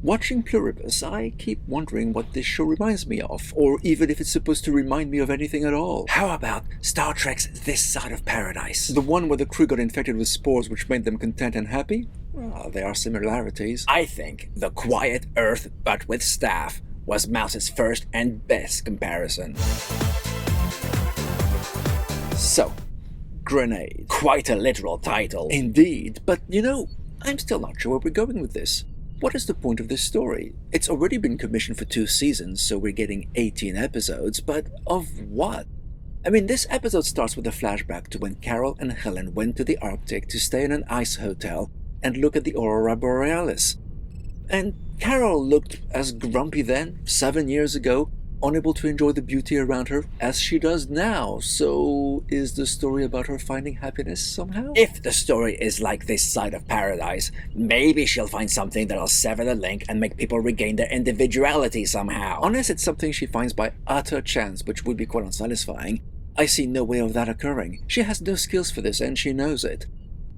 Watching Plur1bus, I keep wondering what this show reminds me of, or even if it's supposed to remind me of anything at all. How about Star Trek's This Side of Paradise? The one where the crew got infected with spores which made them content and happy? Well, there are similarities. I think The Quiet Earth But With Staff was Mouse's first and best comparison. So, Grenade. Quite a literal title. Indeed, but I'm still not sure where we're going with this. What is the point of this story? It's already been commissioned for 2 seasons, so we're getting 18 episodes, but of what? I mean, this episode starts with a flashback to when Carol and Helen went to the Arctic to stay in an ice hotel and look at the Aurora Borealis. And Carol looked as grumpy then, 7 years ago, unable to enjoy the beauty around her as she does now. So is the story about her finding happiness somehow? If the story is like This Side of Paradise, maybe she'll find something that'll sever the link and make people regain their individuality somehow. Unless it's something she finds by utter chance, which would be quite unsatisfying. I see no way of that occurring. She has no skills for this and she knows it.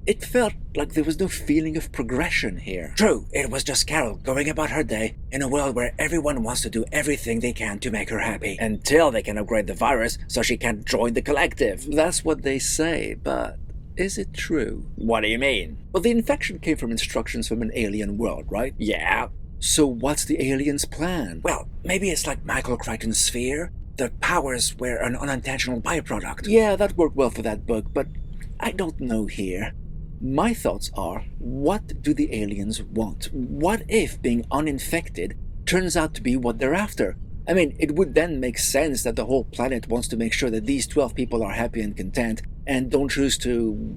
It felt like there was no feeling of progression here. True, it was just Carol going about her day in a world where everyone wants to do everything they can to make her happy, until they can upgrade the virus so she can join the collective. That's what they say, but is it true? What do you mean? Well, the infection came from instructions from an alien world, right? Yeah. So what's the alien's plan? Well, maybe it's like Michael Crichton's sphere. The powers were an unintentional byproduct. Yeah, that worked well for that book, but I don't know here. My thoughts are, what do the aliens want? What if being uninfected turns out to be what they're after? I mean, it would then make sense that the whole planet wants to make sure that these 12 people are happy and content and don't choose to,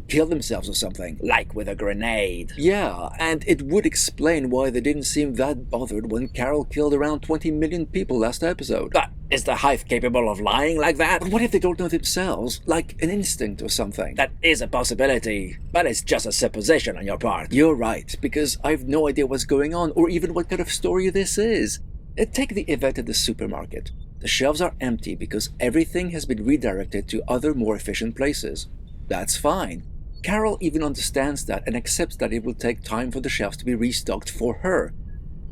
kill themselves or something. Like with a grenade. Yeah, and it would explain why they didn't seem that bothered when Carol killed around 20 million people last episode. But is the Hive capable of lying like that? But what if they don't know themselves? Like an instinct or something? That is a possibility, but it's just a supposition on your part. You're right, because I've no idea what's going on or even what kind of story this is. Take the event at the supermarket. The shelves are empty because everything has been redirected to other more efficient places. That's fine. Carol even understands that and accepts that it will take time for the shelves to be restocked for her.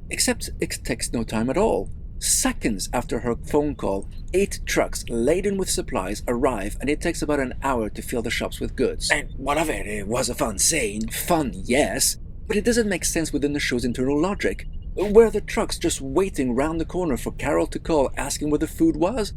Except it takes no time at all. Seconds after her phone call, 8 trucks laden with supplies arrive and it takes about an hour to fill the shops with goods. And what of it? It was a fun scene. Fun, yes, but it doesn't make sense within the show's internal logic. Were the trucks just waiting round the corner for Carol to call asking where the food was?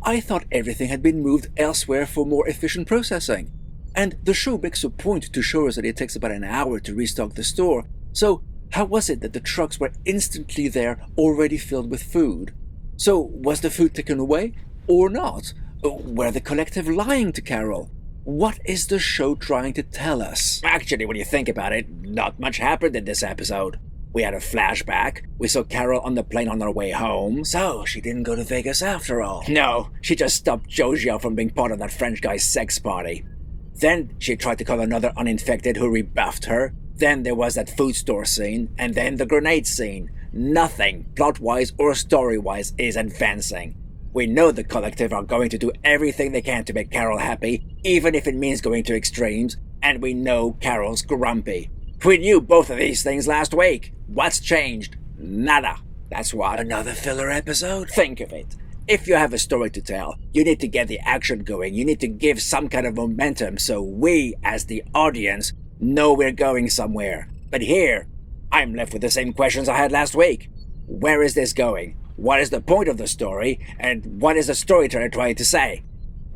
I thought everything had been moved elsewhere for more efficient processing. And the show makes a point to show us that it takes about an hour to restock the store. So how was it that the trucks were instantly there, already filled with food? So was the food taken away or not? Were the collective lying to Carol? What is the show trying to tell us? Actually, when you think about it, not much happened in this episode. We had a flashback. We saw Carol on the plane on her way home. So, she didn't go to Vegas after all. No, she just stopped Jojo from being part of that French guy's sex party. Then she tried to call another uninfected who rebuffed her. Then there was that food store scene, and then the grenade scene. Nothing, plot-wise or story-wise, is advancing. We know the collective are going to do everything they can to make Carol happy, even if it means going to extremes, and we know Carol's grumpy. We knew both of these things last week. What's changed? Nada. That's what. Another filler episode? Think of it. If you have a story to tell, you need to get the action going. You need to give some kind of momentum so we, as the audience, know we're going somewhere. But here, I'm left with the same questions I had last week. Where is this going? What is the point of the story? And what is the storyteller trying to say?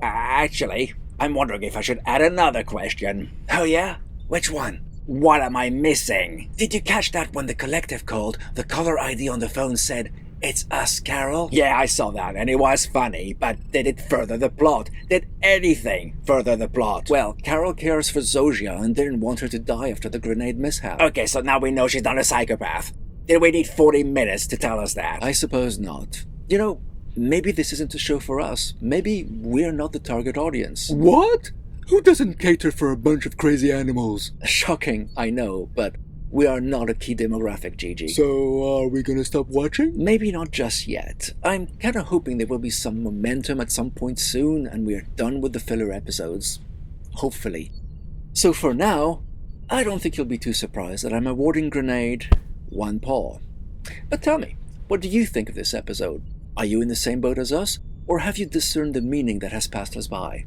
Actually, I'm wondering if I should add another question. Oh yeah? Which one? What am I missing? Did you catch that when the collective called, the caller ID on the phone said, "It's us, Carol"? Yeah, I saw that, and it was funny, but did it further the plot? Did anything further the plot? Well, Carol cares for Zojia and didn't want her to die after the grenade mishap. Okay, so now we know she's not a psychopath. Did we need 40 minutes to tell us that? I suppose not. Maybe this isn't a show for us. Maybe we're not the target audience. What? Who doesn't cater for a bunch of crazy animals? Shocking, I know, but we are not a key demographic, Gigi. So, are we gonna stop watching? Maybe not just yet. I'm kinda hoping there will be some momentum at some point soon and we're done with the filler episodes. Hopefully. So for now, I don't think you'll be too surprised that I'm awarding Grenade one paw. But tell me, what do you think of this episode? Are you in the same boat as us, or have you discerned the meaning that has passed us by?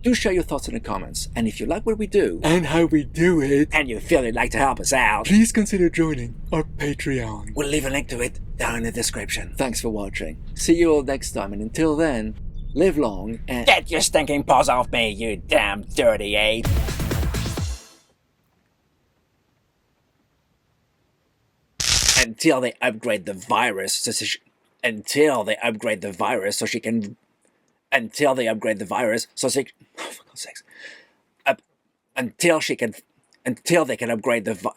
Do share your thoughts in the comments, and if you like what we do, and how we do it, and you feel you'd like to help us out, please consider joining our Patreon. we'll leave a link to it down in the description. thanks for watching. See you all next time, and until then, live long and... Get your stinking paws off me, you damn dirty ape! Until they upgrade the virus so she can... Oh, for God's sakes. Until they can upgrade the